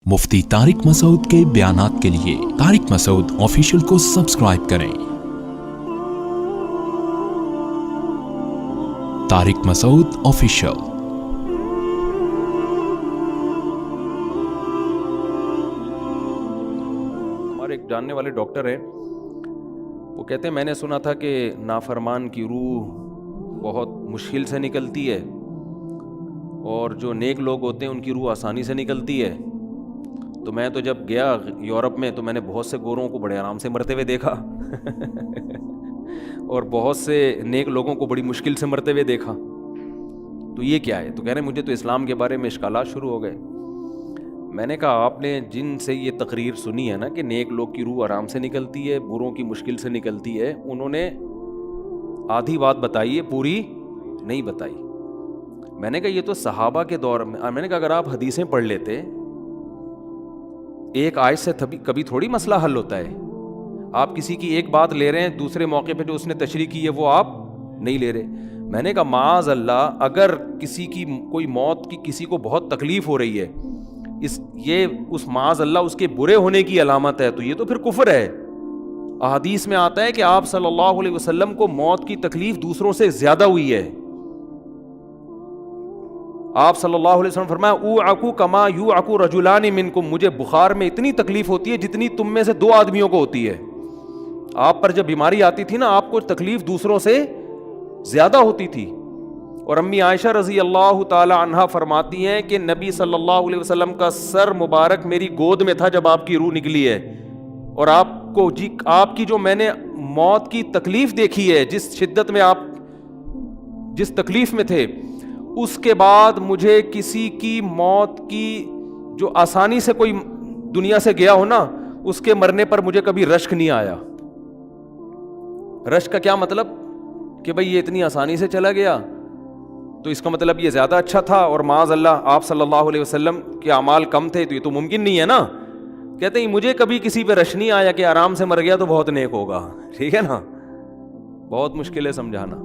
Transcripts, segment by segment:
مفتی طارق مسعود کے بیانات کے لیے طارق مسعود آفیشیل کو سبسکرائب کریں۔ طارق مسعود آفیشیل۔ ہمارے ایک جاننے والے ڈاکٹر ہیں، وہ کہتے ہیں میں نے سنا تھا کہ نافرمان کی روح بہت مشکل سے نکلتی ہے اور جو نیک لوگ ہوتے ہیں ان کی روح آسانی سے نکلتی ہے۔ تو میں تو جب گیا یورپ میں تو میں نے بہت سے گوروں کو بڑے آرام سے مرتے ہوئے دیکھا اور بہت سے نیک لوگوں کو بڑی مشکل سے مرتے ہوئے دیکھا۔ تو یہ کیا ہے؟ تو کہہ رہے ہیں مجھے تو اسلام کے بارے میں اشکالات شروع ہو گئے۔ میں نے کہا آپ نے جن سے یہ تقریر سنی ہے نا کہ نیک لوگ کی روح آرام سے نکلتی ہے، بروں کی مشکل سے نکلتی ہے، انہوں نے آدھی بات بتائی ہے، پوری نہیں بتائی۔ میں نے کہا یہ تو صحابہ کے دور میں نے کہا اگر آپ حدیثیں پڑھ لیتے، ایک آیت سے کبھی تھوڑی مسئلہ حل ہوتا ہے۔ آپ کسی کی ایک بات لے رہے ہیں، دوسرے موقع پہ جو اس نے تشریح کی ہے وہ آپ نہیں لے رہے۔ میں نے کہا معاذ اللہ، اگر کسی کی کوئی موت کی کسی کو بہت تکلیف ہو رہی ہے، یہ اس معاذ اللہ اس کے برے ہونے کی علامت ہے، تو یہ تو پھر کفر ہے۔ احادیث میں آتا ہے کہ آپ صلی اللہ علیہ وسلم کو موت کی تکلیف دوسروں سے زیادہ ہوئی ہے۔ آپ صلی اللہ علیہ وسلم فرمایا اوعکو کما یوعکو رجلان منکم، مجھے بخار میں اتنی تکلیف ہوتی ہے جتنی تم میں سے دو آدمیوں کو ہوتی ہے۔ آپ پر جب بیماری آتی تھی نا، آپ کو تکلیف دوسروں سے زیادہ ہوتی تھی۔ اور امی عائشہ رضی اللہ تعالی عنہا فرماتی ہیں کہ نبی صلی اللہ علیہ وسلم کا سر مبارک میری گود میں تھا جب آپ کی روح نکلی ہے، اور آپ کی جو میں نے موت کی تکلیف دیکھی ہے، جس شدت میں آپ جس تکلیف میں تھے، اس کے بعد مجھے کسی کی موت کی جو آسانی سے کوئی دنیا سے گیا ہو نا، اس کے مرنے پر مجھے کبھی رشک نہیں آیا۔ رشک کا کیا مطلب؟ کہ بھئی یہ اتنی آسانی سے چلا گیا تو اس کا مطلب یہ زیادہ اچھا تھا، اور معاذ اللہ آپ صلی اللہ علیہ وسلم کے اعمال کم تھے، تو یہ تو ممکن نہیں ہے نا۔ کہتے ہیں مجھے کبھی کسی پہ رش نہیں آیا کہ آرام سے مر گیا تو بہت نیک ہوگا، ٹھیک ہے نا، بہت مشکل ہے سمجھانا۔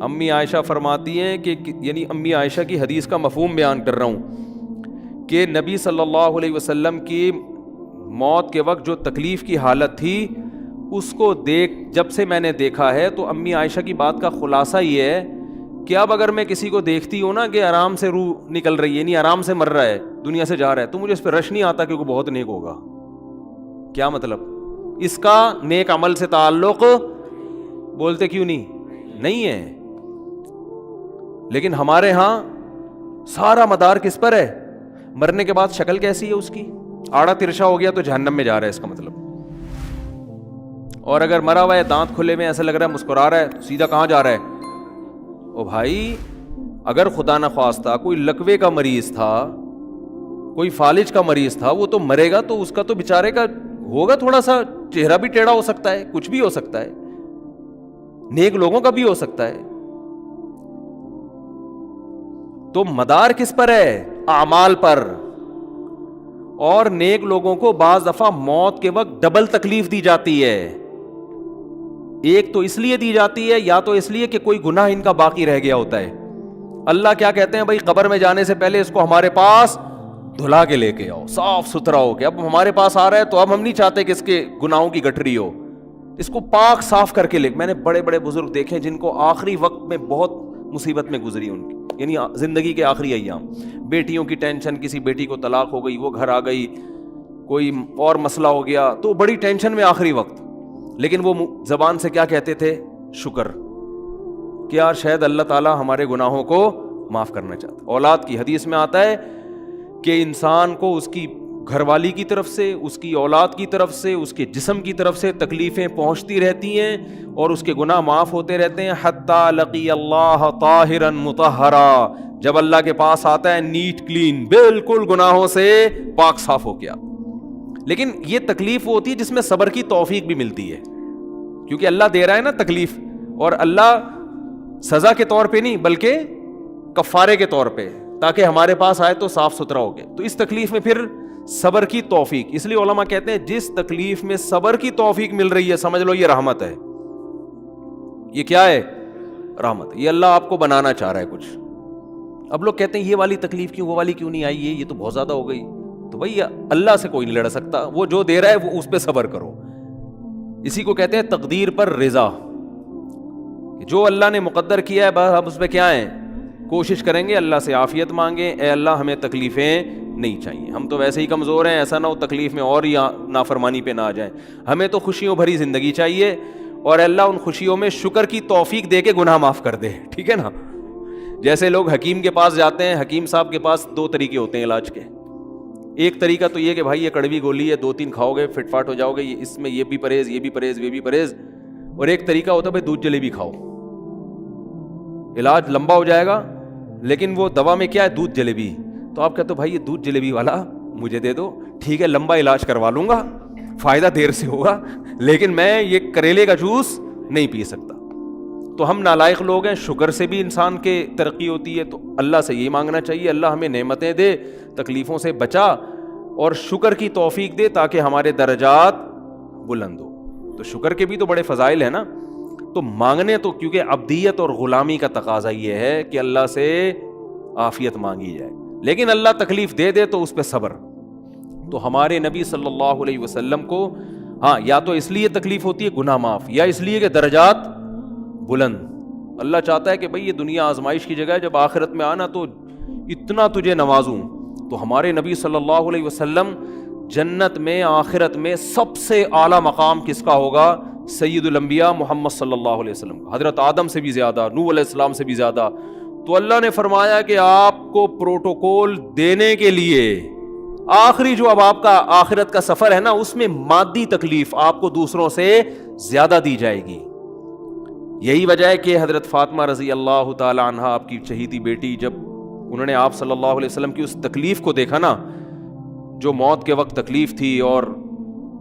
امی عائشہ فرماتی ہیں کہ یعنی امی عائشہ کی حدیث کا مفہوم بیان کر رہا ہوں کہ نبی صلی اللہ علیہ وسلم کی موت کے وقت جو تکلیف کی حالت تھی، اس کو جب سے میں نے دیکھا ہے، تو امی عائشہ کی بات کا خلاصہ یہ ہے کہ اب اگر میں کسی کو دیکھتی ہوں نا کہ آرام سے روح نکل رہی ہے، یعنی آرام سے مر رہا ہے، دنیا سے جا رہا ہے، تو مجھے اس پہ رش نہیں آتا کہ وہ بہت نیک ہوگا۔ کیا مطلب؟ اس کا نیک عمل سے تعلق بولتے کیوں نہیں ہے۔ لیکن ہمارے ہاں سارا مدار کس پر ہے؟ مرنے کے بعد شکل کیسی ہے اس کی؟ آڑا ترشا ہو گیا تو جہنم میں جا رہا ہے، اس کا مطلب۔ اور اگر مرا ہوا ہے، دانت کھلے میں، ایسا لگ رہا ہے مسکرا رہا ہے، تو سیدھا کہاں جا رہا ہے؟ او بھائی، اگر خدا نخواستہ کوئی لکوے کا مریض تھا، کوئی فالج کا مریض تھا، وہ تو مرے گا تو اس کا تو بیچارے کا ہوگا، تھوڑا سا چہرہ بھی ٹیڑھا ہو سکتا ہے، کچھ بھی ہو سکتا ہے، نیک لوگوں کا بھی ہو سکتا ہے۔ تو مدار کس پر ہے؟ اعمال پر۔ اور نیک لوگوں کو بعض دفعہ موت کے وقت ڈبل تکلیف دی جاتی ہے۔ ایک تو اس لیے دی جاتی ہے، یا تو اس لیے کہ کوئی گناہ ان کا باقی رہ گیا ہوتا ہے۔ اللہ کیا کہتے ہیں؟ بھائی قبر میں جانے سے پہلے اس کو ہمارے پاس دھلا کے لے کے آؤ، صاف ستھرا ہو کے۔ اب ہمارے پاس آ رہا ہے تو اب ہم نہیں چاہتے کہ اس کے گناہوں کی گٹھری ہو، اس کو پاک صاف کر کے لے۔ میں نے بڑے بڑے بزرگ دیکھے جن کو آخری وقت میں بہت مصیبت میں گزری ان کی، یعنی زندگی کے آخری ایام، بیٹیوں کی ٹینشن، کسی بیٹی کو طلاق ہو گئی، وہ گھر آ گئی، کوئی اور مسئلہ ہو گیا، تو بڑی ٹینشن میں آخری وقت، لیکن وہ زبان سے کیا کہتے تھے؟ شکر، کہ یار شاید اللہ تعالیٰ ہمارے گناہوں کو معاف کرنا چاہتا۔ اولاد کی حدیث میں آتا ہے کہ انسان کو اس کی گھر والی کی طرف سے، اس کی اولاد کی طرف سے، اس کے جسم کی طرف سے تکلیفیں پہنچتی رہتی ہیں اور اس کے گناہ معاف ہوتے رہتے ہیں، حتی لقی اللہ طاہرا مطہرا، جب اللہ کے پاس آتا ہے نیٹ کلین، بالکل گناہوں سے پاک صاف ہو گیا۔ لیکن یہ تکلیف وہ ہوتی ہے جس میں صبر کی توفیق بھی ملتی ہے، کیونکہ اللہ دے رہا ہے نا تکلیف، اور اللہ سزا کے طور پہ نہیں بلکہ کفارے کے طور پہ، تاکہ ہمارے پاس آئے تو صاف ستھرا ہو گئے۔ تو اس تکلیف میں پھر صبر کی توفیق، اس لیے علماء کہتے ہیں جس تکلیف میں صبر کی توفیق مل رہی ہے، سمجھ لو یہ رحمت ہے۔ یہ کیا ہے؟ رحمت۔ یہ اللہ آپ کو بنانا چاہ رہا ہے کچھ۔ اب لوگ کہتے ہیں یہ والی تکلیف کیوں، وہ والی کیوں نہیں آئی، یہ تو بہت زیادہ ہو گئی۔ تو بھائی اللہ سے کوئی نہیں لڑ سکتا, وہ جو دے رہا ہے وہ اس پہ صبر کرو. اسی کو کہتے ہیں تقدیر پر رضا, جو اللہ نے مقدر کیا ہے بس ہم اس پہ کیا ہیں, کوشش کریں گے, اللہ سے عافیت مانگیں, اے اللہ ہمیں تکلیفیں نہیں چاہیے, ہم تو ویسے ہی کمزور ہیں, ایسا نہ ہو تکلیف میں اور ہی نافرمانی پہ نہ آ جائیں, ہمیں تو خوشیوں بھری زندگی چاہیے, اور اللہ ان خوشیوں میں شکر کی توفیق دے کے گناہ معاف کر دے, ٹھیک ہے نا. جیسے لوگ حکیم کے پاس جاتے ہیں, حکیم صاحب کے پاس 2 طریقے ہوتے ہیں علاج کے. ایک طریقہ تو یہ کہ بھائی یہ کڑوی گولی ہے, 2-3 کھاؤ گے فٹ فاٹ ہو جاؤ گے, اس میں یہ بھی پرہیز, یہ بھی پرہیز, یہ بھی پرہیز. اور ایک طریقہ ہوتا ہے بھائی دودھ جلیبی کھاؤ, علاج لمبا ہو جائے گا, لیکن وہ دوا میں کیا ہے, دودھ جلیبی. تو آپ کہتے ہو بھائی یہ دودھ جلیبی والا مجھے دے دو, ٹھیک ہے لمبا علاج کروا لوں گا, فائدہ دیر سے ہوگا, لیکن میں یہ کریلے کا جوس نہیں پی سکتا. تو ہم نالائق لوگ ہیں, شکر سے بھی انسان کے ترقی ہوتی ہے, تو اللہ سے یہی مانگنا چاہیے اللہ ہمیں نعمتیں دے, تکلیفوں سے بچا, اور شکر کی توفیق دے تاکہ ہمارے درجات بلند ہو. تو شکر کے بھی تو بڑے فضائل ہیں نا. تو مانگنے تو کیونکہ عبدیت اور غلامی کا تقاضا یہ ہے کہ اللہ سے عافیت مانگی جائے, لیکن اللہ تکلیف دے دے تو اس پہ صبر. تو ہمارے نبی صلی اللہ علیہ وسلم کو ہاں یا تو اس لیے تکلیف ہوتی ہے گناہ معاف, یا اس لیے کہ درجات بلند. اللہ چاہتا ہے کہ بھئی یہ دنیا آزمائش کی جگہ ہے, جب آخرت میں آنا تو اتنا تجھے نوازوں. تو ہمارے نبی صلی اللہ علیہ وسلم جنت میں آخرت میں سب سے اعلیٰ مقام کس کا ہوگا, سید الانبیاء محمد صلی اللہ علیہ وسلم کا, حضرت آدم سے بھی زیادہ, نوح علیہ السلام سے بھی زیادہ. تو اللہ نے فرمایا کہ آپ کو پروٹوکول دینے کے لیے آخری جو اب آپ کا آخرت کا سفر ہے نا, اس میں مادی تکلیف آپ کو دوسروں سے زیادہ دی جائے گی. یہی وجہ ہے کہ حضرت فاطمہ رضی اللہ تعالی عنہا آپ کی چہیتی بیٹی, جب انہوں نے آپ صلی اللہ علیہ وسلم کی اس تکلیف کو دیکھا نا, جو موت کے وقت تکلیف تھی اور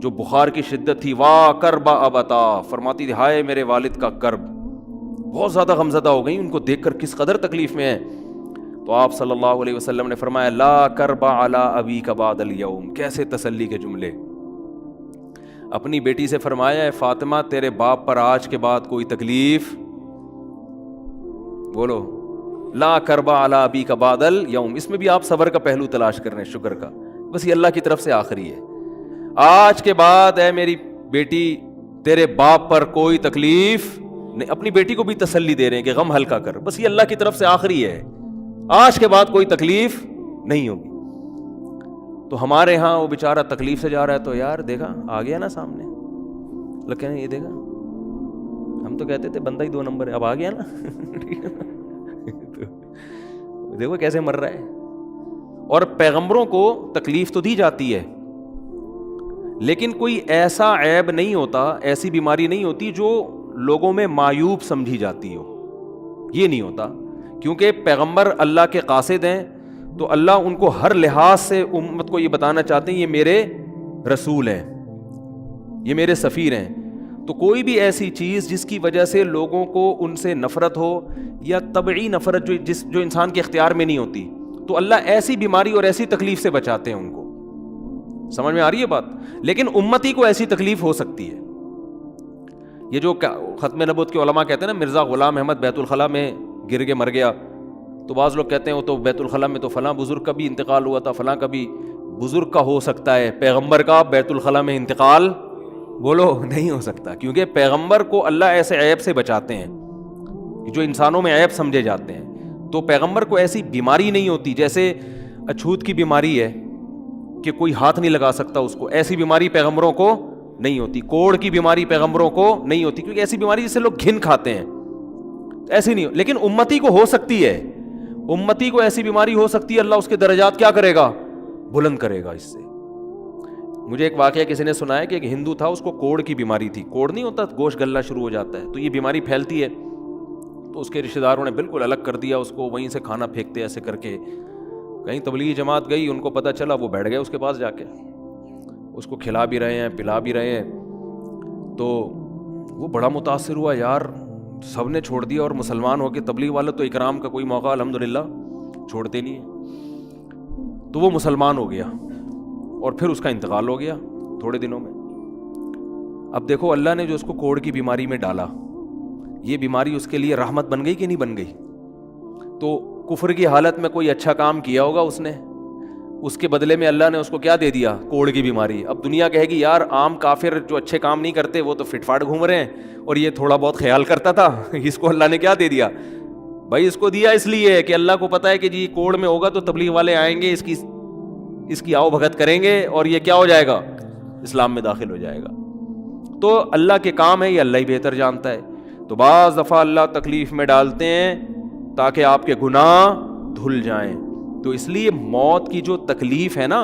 جو بخار کی شدت تھی, واہ کرب ابتا, فرماتی تھی ہائے میرے والد کا کرب. بہت زیادہ غمزدہ ہو گئی ان کو دیکھ کر کس قدر تکلیف میں ہے. تو آپ صلی اللہ علیہ وسلم نے فرمایا لا کرب علی ابیک بعد الیوم. کیسے تسلی کے جملے. اپنی بیٹی سے فرمایا ہے فاطمہ تیرے باپ پر آج کے بعد کوئی تکلیف, بولو لا کرب علی ابیک بعد الیوم. اس میں بھی آپ صبر کا پہلو تلاش کر رہے ہیں, شکر کا, بس یہ اللہ کی طرف سے آخری ہے. آج کے بعد اے میری بیٹی تیرے باپ پر کوئی تکلیف نہیں. اپنی بیٹی کو بھی تسلی دے رہے ہیں کہ غم ہلکا کر, بس یہ اللہ کی طرف سے آخری ہے, آج کے بعد کوئی تکلیف نہیں ہوگی. تو ہمارے ہاں وہ بیچارہ تکلیف سے جا رہا ہے, تو یار دیکھا آ گیا نا سامنے, لوگ کہتے ہیں یہ دیکھا, ہم تو کہتے تھے بندہ ہی 2 نمبر ہے, اب آ گیا نا دیکھو کیسے مر رہا ہے. اور پیغمبروں کو تکلیف تو دی جاتی ہے, لیکن کوئی ایسا عیب نہیں ہوتا, ایسی بیماری نہیں ہوتی جو لوگوں میں معیوب سمجھی جاتی ہو, یہ نہیں ہوتا. کیونکہ پیغمبر اللہ کے قاصد ہیں, تو اللہ ان کو ہر لحاظ سے امت کو یہ بتانا چاہتے ہیں یہ میرے رسول ہیں, یہ میرے سفیر ہیں. تو کوئی بھی ایسی چیز جس کی وجہ سے لوگوں کو ان سے نفرت ہو, یا طبعی نفرت جو انسان کے اختیار میں نہیں ہوتی, تو اللہ ایسی بیماری اور ایسی تکلیف سے بچاتے ہیں ان کو. سمجھ میں آ رہی ہے بات. لیکن امتی کو ایسی تکلیف ہو سکتی ہے. یہ جو ختم نبوت کے علماء کہتے ہیں نا مرزا غلام احمد بیت الخلاء میں گر کے مر گیا, تو بعض لوگ کہتے ہیں وہ تو بیت الخلاء میں تو فلاں بزرگ کا بھی انتقال ہوا تھا, فلاں کا بھی. بزرگ کا ہو سکتا ہے, پیغمبر کا بیت الخلاء میں انتقال بولو نہیں ہو سکتا, کیونکہ پیغمبر کو اللہ ایسے عیب سے بچاتے ہیں جو انسانوں میں عیب سمجھے جاتے ہیں. تو پیغمبر کو ایسی بیماری نہیں ہوتی, جیسے اچھوت کی بیماری ہے کہ کوئی ہاتھ نہیں لگا سکتا اس کو, ایسی بیماری پیغمبروں کو نہیں ہوتی. کوڑ کی بیماری پیغمبروں کو نہیں ہوتی, کیونکہ ایسی بیماری جس سے لوگ گھن کھاتے ہیں, ایسی نہیں. لیکن امتی کو ہو سکتی ہے, امتی کو ایسی بیماری ہو سکتی ہے, اللہ اس کے درجات کیا کرے گا, بلند کرے گا اس سے. مجھے ایک واقعہ کسی نے سنایا کہ ایک ہندو تھا, اس کو کوڑ کی بیماری تھی. کوڑ نہیں ہوتا, گوشت گلنا شروع ہو جاتا ہے, تو یہ بیماری پھیلتی ہے. تو اس کے رشتہ داروں نے بالکل الگ کر دیا اس کو, وہیں سے کھانا پھینکتے ایسے کر کے. کہیں تبلیغی جماعت گئی, ان کو پتہ چلا, وہ بیٹھ گئے اس کے پاس جا کے, اس کو کھلا بھی رہے ہیں پلا بھی رہے ہیں. تو وہ بڑا متاثر ہوا, یار سب نے چھوڑ دیا اور مسلمان ہو کے, تبلیغ والے تو اکرام کا کوئی موقع الحمدللہ چھوڑتے نہیں ہیں. تو وہ مسلمان ہو گیا اور پھر اس کا انتقال ہو گیا تھوڑے دنوں میں. اب دیکھو اللہ نے جو اس کو کوڑ کی بیماری میں ڈالا, یہ بیماری اس کے لیے رحمت بن گئی کہ نہیں بن گئی. تو کفر کی حالت میں کوئی اچھا کام کیا ہوگا اس نے, اس کے بدلے میں اللہ نے اس کو کیا دے دیا؟ کوڑ کی بیماری. اب دنیا کہے گی یار عام کافر جو اچھے کام نہیں کرتے وہ تو فٹ فاٹ گھوم رہے ہیں اور یہ تھوڑا بہت خیال کرتا تھا, اس کو اللہ نے کیا دے دیا؟ بھائی اس کو دیا اس لیے کہ اللہ کو پتا ہے کہ جی کوڑ میں ہوگا تو تبلیغ والے آئیں گے, اس کی آؤ بھگت کریں گے اور یہ کیا ہو جائے گا؟ اسلام میں داخل ہو جائے گا. تو اللہ کے کام ہے, یہ اللہ ہی بہتر جانتا ہے. تو بعض دفعہ اللہ تکلیف میں ڈالتے ہیں تاکہ آپ کے گناہ دھل جائیں. تو اس لیے موت کی جو تکلیف ہے نا,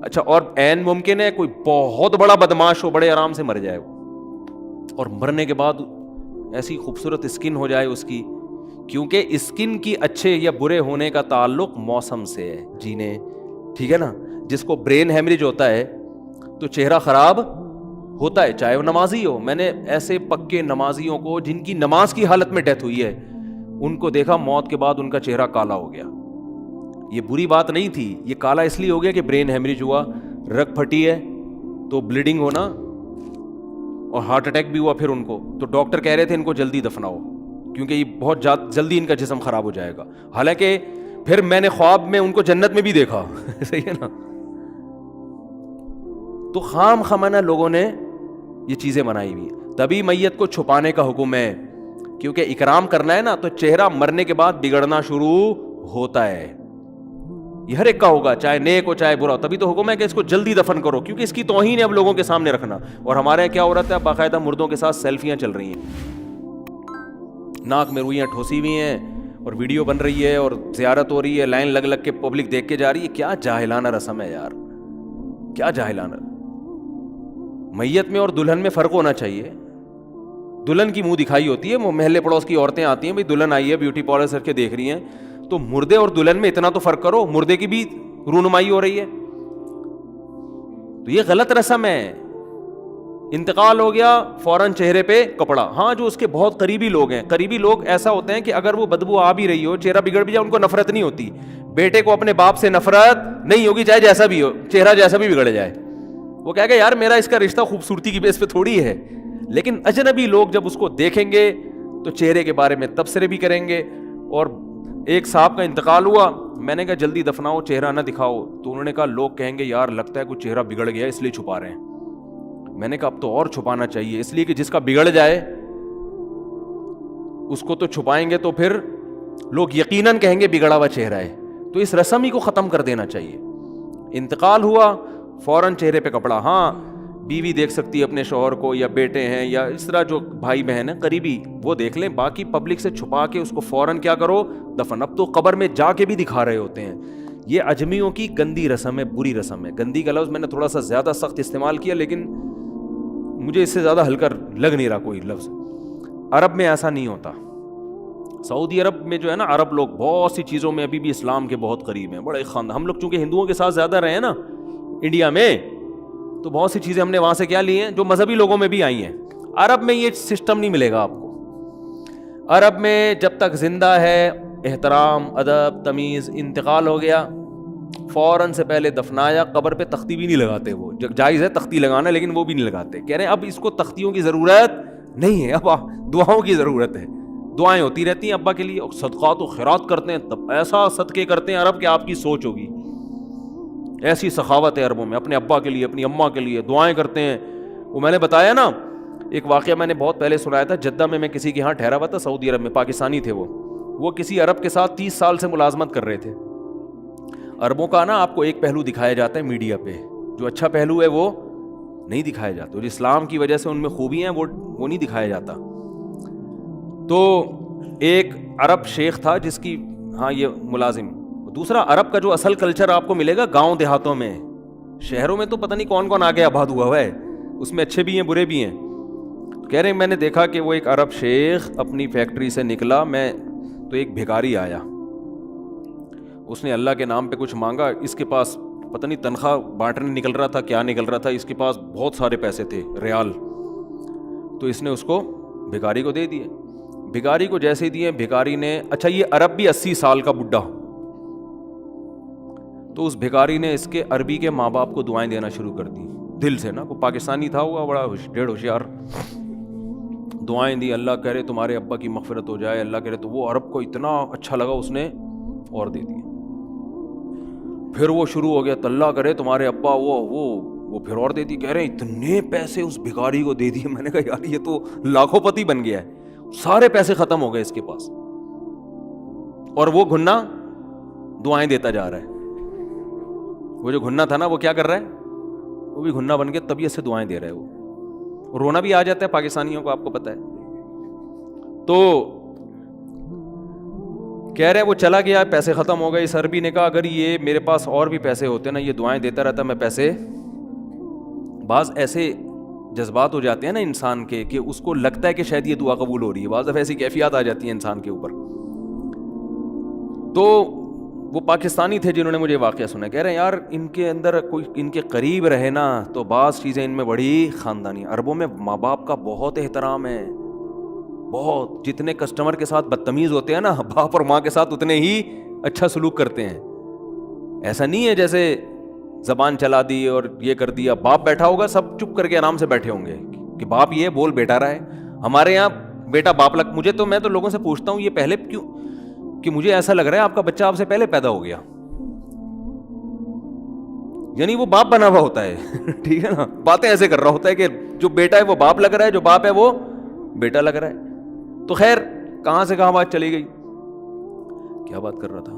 اچھا اور عین ممکن ہے کوئی بہت بڑا بدماش ہو, بڑے آرام سے مر جائے وہ, اور مرنے کے بعد ایسی خوبصورت اسکن ہو جائے اس کی, کیونکہ اسکن کی اچھے یا برے ہونے کا تعلق موسم سے ہے, جینے, ٹھیک ہے نا. جس کو برین ہیمریج ہوتا ہے تو چہرہ خراب ہوتا ہے, چاہے وہ نمازی ہو. میں نے ایسے پکے نمازیوں کو جن کی نماز کی حالت میں ڈیتھ ہوئی ہے, ان کو دیکھا موت کے بعد ان کا چہرہ کالا ہو گیا. یہ بری بات نہیں تھی, یہ کالا اس لیے ہو گیا کہ برین ہیمریج ہوا, رگ پھٹی ہے تو بلیڈنگ ہونا, اور ہارٹ اٹیک بھی ہوا پھر ان کو. تو ڈاکٹر کہہ رہے تھے ان کو جلدی دفناؤ کیونکہ یہ بہت جلدی ان کا جسم خراب ہو جائے گا. حالانکہ پھر میں نے خواب میں ان کو جنت میں بھی دیکھا. صحیح ہے نا. تو خام خمانہ لوگوں نے یہ چیزیں بنائی ہوئی. تبھی میت کو چھپانے کا حکم ہے, کیونکہ اکرام کرنا ہے نا, تو چہرہ مرنے کے بعد بگڑنا شروع ہوتا ہے. یہ ہر ایک کا ہوگا, چاہے نیک ہو چاہے برا ہو. تبھی تو حکم ہے کہ اس کو جلدی دفن کرو, کیونکہ اس کی توہین ہے اب لوگوں کے سامنے رکھنا. اور ہمارے یہاں کیا ہو رہا ہے, باقاعدہ مردوں کے ساتھ سیلفیاں چل رہی ہیں, ناک میں روئیاں ٹھوسی ہوئی ہیں اور ویڈیو بن رہی ہے اور زیارت ہو رہی ہے, لائن لگ لگ کے پبلک دیکھ کے جا رہی ہے. کیا جاہلانہ رسم ہے یار, کیا جاہلانہ. میت میں اور دلہن میں فرق ہونا چاہیے. دلہن کی منہ دکھائی ہوتی ہے, وہ محلے پڑوس کی عورتیں آتی ہیں, بھائی دلہن آئی ہے بیوٹی پارلر کر کے دیکھ رہی ہیں, تو مردے اور دلہن میں اتنا تو فرق کرو, مردے کی بھی رونمائی ہو رہی ہے. تو یہ غلط رسم ہے. انتقال ہو گیا فوراً چہرے پہ کپڑا. ہاں جو اس کے بہت قریبی لوگ ہیں, قریبی لوگ ایسا ہوتے ہیں کہ اگر وہ بدبو آ بھی رہی ہو, چہرہ بگڑ بھی جائے, ان کو نفرت نہیں ہوتی. بیٹے کو اپنے باپ سے نفرت نہیں ہوگی, چاہے جیسا بھی ہو, چہرہ جیسا بھی بگڑ جائے. وہ کہے گا یار میرا اس کا رشتہ خوبصورتی کی بیس پہ تھوڑی ہے. لیکن اجنبی لوگ جب اس کو دیکھیں گے تو چہرے کے بارے میں تبصرے بھی کریں گے. اور ایک صاحب کا انتقال ہوا, میں نے کہا جلدی دفناؤ, چہرہ نہ دکھاؤ. تو انہوں نے کہا لوگ کہیں گے یار لگتا ہے کچھ چہرہ بگڑ گیا اس لیے چھپا رہے ہیں. میں نے کہا اب تو اور چھپانا چاہیے, اس لیے کہ جس کا بگڑ جائے اس کو تو چھپائیں گے تو پھر لوگ یقیناً کہیں گے بگڑا ہوا چہرہ ہے. تو اس رسم ہی کو ختم کر دینا چاہیے. انتقال ہوا فوراً چہرے پہ کپڑا. ہاں بیوی دیکھ سکتی ہے اپنے شوہر کو, یا بیٹے ہیں, یا اس طرح جو بھائی بہن ہیں قریبی, وہ دیکھ لیں. باقی پبلک سے چھپا کے اس کو فوراً کیا کرو, دفن. اب تو قبر میں جا کے بھی دکھا رہے ہوتے ہیں. یہ اجمیوں کی گندی رسم ہے, بری رسم ہے. گندی کا لفظ میں نے تھوڑا سا زیادہ سخت استعمال کیا, لیکن مجھے اس سے زیادہ ہلکا لگ نہیں رہا کوئی لفظ. عرب میں ایسا نہیں ہوتا. سعودی عرب میں جو ہے نا, عرب لوگ بہت سی چیزوں میں ابھی بھی اسلام کے بہت قریب ہیں, بڑے خاندان. ہم لوگ چونکہ ہندوؤں کے ساتھ زیادہ رہے ہیں نا انڈیا میں, تو بہت سی چیزیں ہم نے وہاں سے کیا لی ہیں جو مذہبی لوگوں میں بھی آئی ہیں. عرب میں یہ سسٹم نہیں ملے گا آپ کو. عرب میں جب تک زندہ ہے احترام, ادب, تمیز. انتقال ہو گیا فوراً سے پہلے دفنایا, قبر پہ تختی بھی نہیں لگاتے. وہ جائز ہے تختی لگانا, لیکن وہ بھی نہیں لگاتے. کہہ رہے ہیں اب اس کو تختیوں کی ضرورت نہیں ہے, اب دعاؤں کی ضرورت ہے. دعائیں ہوتی رہتی ہیں ابا کے لیے, اور صدقات و خیرات کرتے ہیں. تب ایسا صدقے کرتے ہیں عرب کہ آپ کی سوچ ہوگی. ایسی سخاوت ہے عربوں میں, اپنے ابا کے لیے, اپنی اماں کے لیے دعائیں کرتے ہیں. وہ میں نے بتایا نا ایک واقعہ, میں نے بہت پہلے سنایا تھا. جدہ میں کسی کے یہاں ٹھہرا ہوا تھا, سعودی عرب میں, پاکستانی تھے وہ کسی عرب کے ساتھ 30 سال سے ملازمت کر رہے تھے. عربوں کا نا آپ کو ایک پہلو دکھایا جاتا ہے میڈیا پہ, جو اچھا پہلو ہے وہ نہیں دکھایا جاتا. جو اسلام کی وجہ سے ان میں خوبی ہیں وہ نہیں دکھایا جاتا. تو ایک عرب شیخ تھا جس کی, ہاں یہ ملازم. دوسرا عرب کا جو اصل کلچر آپ کو ملے گا گاؤں دیہاتوں میں. شہروں میں تو پتہ نہیں کون کون آگے آباد ہوا ہے, اس میں اچھے بھی ہیں برے بھی ہیں. کہہ رہے ہیں میں نے دیکھا کہ وہ ایک عرب شیخ اپنی فیکٹری سے نکلا, میں تو ایک بھکاری آیا, اس نے اللہ کے نام پہ کچھ مانگا. اس کے پاس پتہ نہیں تنخواہ بانٹنے نکل رہا تھا, کیا نکل رہا تھا, اس کے پاس بہت سارے پیسے تھے, ریال. تو اس نے اس کو بھکاری کو دے دیے. بھکاری کو جیسے دیے, بھکاری نے, اچھا یہ عرب بھی 80 سال کا بڈھا, تو اس بھکاری نے اس کے عربی کے ماں باپ کو دعائیں دینا شروع کر دی دل سے نا. وہ پاکستانی تھا, ہوا بڑا ڈیڑھ ہوشیار. دعائیں دی, اللہ کہہ رہے تمہارے ابا کی مغفرت ہو جائے, اللہ کہہ رہے. تو وہ عرب کو اتنا اچھا لگا, اس نے اور دے دیا. پھر وہ شروع ہو گیا اللہ کرے تمہارے ابا وہ پھر اور دے دی. کہہ رہے ہیں اتنے پیسے اس بھکاری کو دے دیے. میں نے کہا یار یہ تو لاکھوں پتی بن گیا ہے, سارے پیسے ختم ہو گئے اس کے پاس, اور وہ گھنا دعائیں دیتا جا رہا ہے. وہ جو گھنا تھا نا وہ کیا کر رہا ہے, وہ بھی گھنا بن کے طبیعت سے دعائیں دے رہا ہے. وہ رونا بھی آ جاتا ہے پاکستانیوں کو, آپ کو پتہ ہے. تو کہہ رہے ہیں وہ چلا گیا, پیسے ختم ہو گئے. اس عربی نے کہا اگر یہ میرے پاس اور بھی پیسے ہوتے نا, یہ دعائیں دیتا رہتا, میں پیسے. بعض ایسے جذبات ہو جاتے ہیں نا انسان کے کہ اس کو لگتا ہے کہ شاید یہ دعا قبول ہو رہی ہے. بعض دفعہ ایسی کیفیات آ جاتی ہیں انسان کے اوپر. تو وہ پاکستانی تھے جنہوں نے مجھے واقعہ سنا. کہہ رہے ہیں یار ان کے اندر کوئی ان کے قریب رہے نا تو بعض چیزیں ان میں بڑی خاندانی. عربوں میں ماں باپ کا بہت احترام ہے, بہت. جتنے کسٹمر کے ساتھ بدتمیز ہوتے ہیں نا, باپ اور ماں کے ساتھ اتنے ہی اچھا سلوک کرتے ہیں. ایسا نہیں ہے جیسے زبان چلا دی اور یہ کر دیا. باپ بیٹھا ہوگا سب چپ کر کے آرام سے بیٹھے ہوں گے کہ باپ یہ بول بیٹا رہا ہے. ہمارے یہاں بیٹا باپ لگ, میں تو لوگوں سے پوچھتا ہوں یہ پہلے کیوں, کہ مجھے ایسا لگ رہا ہے آپ کا بچہ آپ سے پہلے پیدا ہو گیا, یعنی وہ باپ بنا ہوا ہوتا ہے. ٹھیک ہے نا, باتیں ایسے کر رہا ہوتا ہے کہ جو بیٹا ہے وہ باپ لگ رہا ہے, جو باپ ہے وہ بیٹا لگ رہا ہے. تو خیر کہاں سے کہاں بات چلی گئی, کیا بات کر رہا تھا.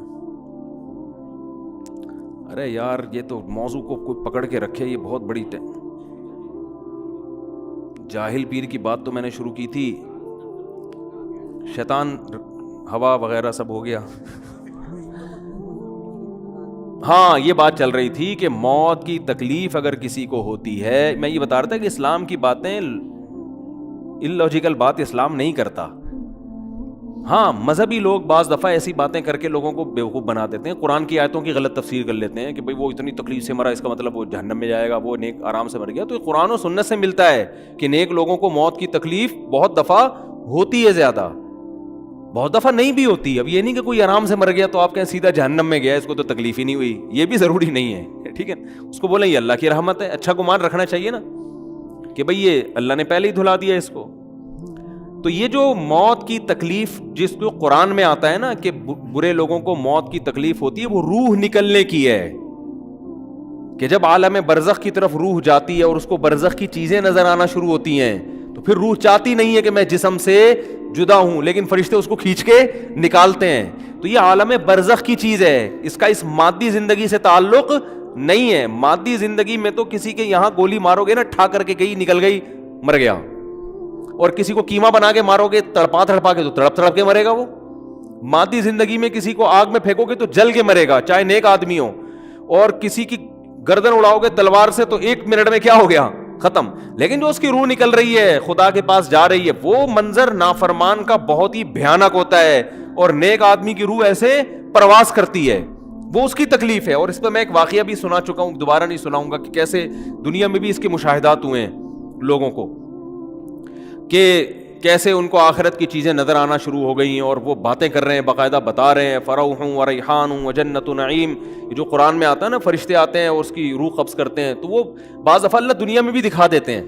ارے یار یہ تو موضوع کو کوئی پکڑ کے رکھے, یہ بہت بڑی جاہل پیر کی بات تو میں نے شروع کی تھی. شیطان ہوا وغیرہ سب ہو گیا. ہاں یہ بات چل رہی تھی کہ موت کی تکلیف اگر کسی کو ہوتی ہے, میں یہ بتا رہا تھا کہ اسلام کی باتیں اللاجیکل بات اسلام نہیں کرتا. ہاں مذہبی لوگ بعض دفعہ ایسی باتیں کر کے لوگوں کو بیوقوف بنا دیتے ہیں. قرآن کی آیتوں کی غلط تفسیر کر لیتے ہیں کہ بھئی وہ اتنی تکلیف سے مرا, اس کا مطلب وہ جہنم میں جائے گا, وہ نیک آرام سے مر گیا. تو قرآن و سنت سے ملتا ہے کہ نیک لوگوں کو موت کی تکلیف بہت دفعہ ہوتی ہے, زیادہ بہت دفعہ نہیں بھی ہوتی. اب یہ نہیں کہ کوئی آرام سے مر گیا تو آپ کہیں سیدھا جہنم میں گیا, اس کو تو تکلیف ہی نہیں ہوئی, یہ بھی ضروری نہیں ہے. ٹھیک ہے, اس کو بولیں یہ اللہ کی رحمت ہے. اچھا گمان رکھنا چاہیے نا کہ بھئی یہ اللہ نے پہلے ہی دھلا دیا اس کو. تو یہ جو موت کی تکلیف جس کو قرآن میں آتا ہے نا کہ برے لوگوں کو موت کی تکلیف ہوتی ہے, وہ روح نکلنے کی ہے. کہ جب عالم برزخ کی طرف روح جاتی ہے اور اس کو برزخ کی چیزیں نظر آنا شروع ہوتی ہیں, تو پھر روح چاہتی نہیں ہے کہ میں جسم سے جدا ہوں, لیکن فرشتے اس کو کھینچ کے نکالتے ہیں. تو یہ عالم برزخ کی چیز ہے, اس کا اس مادی زندگی سے تعلق نہیں ہے. مادی زندگی میں تو کسی کے یہاں گولی مارو گے نا, ٹھا کر کے گئی, نکل گئی, مر گیا. اور کسی کو کیما بنا کے مارو گے تڑپا کے تو تڑپ کے مرے گا وہ. مادی زندگی میں کسی کو آگ میں پھینکو گے تو جل کے مرے گا, چاہے نیک آدمی ہو. اور کسی کی گردن اڑاؤ گے تلوار سے تو 1 منٹ میں کیا ہو گیا, ختم. لیکن جو اس کی روح نکل رہی ہے, خدا کے پاس جا رہی ہے, وہ منظر نافرمان کا بہت ہی بھیانک ہوتا ہے. اور نیک آدمی کی روح ایسے پرواز کرتی ہے, وہ اس کی تکلیف ہے. اور اس پہ میں ایک واقعہ بھی سنا چکا ہوں, دوبارہ نہیں سناؤں گا, کہ کیسے دنیا میں بھی اس کے مشاہدات ہوئے ہیں لوگوں کو, کہ کیسے ان کو آخرت کی چیزیں نظر آنا شروع ہو گئی ہیں اور وہ باتیں کر رہے ہیں, باقاعدہ بتا رہے ہیں فروح و ریحان و جنت نعیم. یہ جو قرآن میں آتا ہے نا, فرشتے آتے ہیں اور اس کی روح قبض کرتے ہیں, تو وہ بعض دفعہ اللہ دنیا میں بھی دکھا دیتے ہیں.